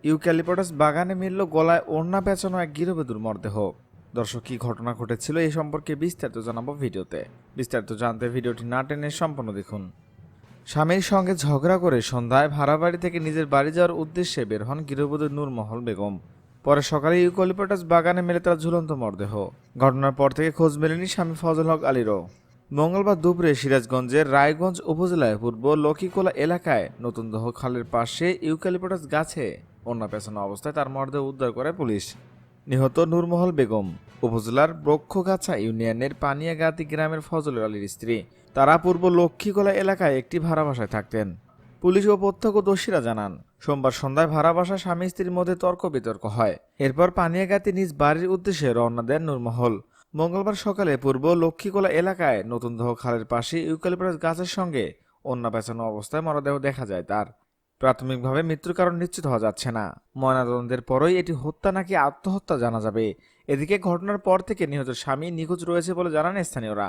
Eucalyptus বাগানে মিলল গলায় ওড়না পেঁচানো এক গৃহবধূর মরদেহ। দর্শক, কি ঘটনা ঘটেছিল এই সম্পর্কে বিস্তারিত জানাবো ভিডিওতে। বিস্তারিত জানতে ভিডিওটি না টেনে সম্পূর্ণ দেখুন। স্বামীর সঙ্গে ঝগড়া করে সন্ধ্যায় ভাড়া বাড়ি থেকে নিজের বাড়ি যাওয়ার উদ্দেশ্যে বের হন গৃহবধূ নূরমহল বেগম। পরে সকালে ইউক্যালিপটাস বাগানে মেলে তার ঝুলন্ত মরদেহ। ঘটনার পর থেকে খোঁজ মেলেনি স্বামী ফজল হক আলীরও। মঙ্গলবার দুপুরে সিরাজগঞ্জের রায়গঞ্জ উপজেলায় পূর্ব লক্ষ্মীকোলা এলাকায় নতুন দহ খালের পাশে ইউক্যালিপটাস গাছে ওড়না পেঁচানো অবস্থায় তার মরদেহ উদ্ধার করে পুলিশ। নিহত নূরমহল বেগম উপজেলার বক্ষগাছা ইউনিয়নের পানিয়াগাতি গ্রামের ফজল আলীর স্ত্রী। তারা পূর্ব লক্ষ্মীকোলা এলাকায় একটি ভাড়া বাসায় থাকতেন। পুলিশ ও প্রত্যক্ষদর্শীরা জানান, সোমবার সন্ধ্যায় ভাড়া বাসা স্বামী স্ত্রীর মধ্যে তর্ক বিতর্ক হয়। এরপর পানিয়াগাতি নিজ বাড়ির উদ্দেশ্যে রওনা দেন নূরমহল। মঙ্গলবার সকালে পূর্ব লক্ষ্মীকোলা এলাকায় নতুন দহ খালের পাশে ইউক্যালিপটাস গাছের সঙ্গে ওড়না পেঁচানো অবস্থায় মরদেহ দেখা যায় তার। প্রাথমিকভাবে মৃত্যুর কারণ নিশ্চিত হওয়া যাচ্ছে না। ময়নাতদন্তের পরই এটি হত্যা নাকি আত্মহত্যা জানা যাবে। এদিকে ঘটনার পর থেকে নিহত স্বামী নিখোঁজ রয়েছে বলে জানান স্থানীয়রা।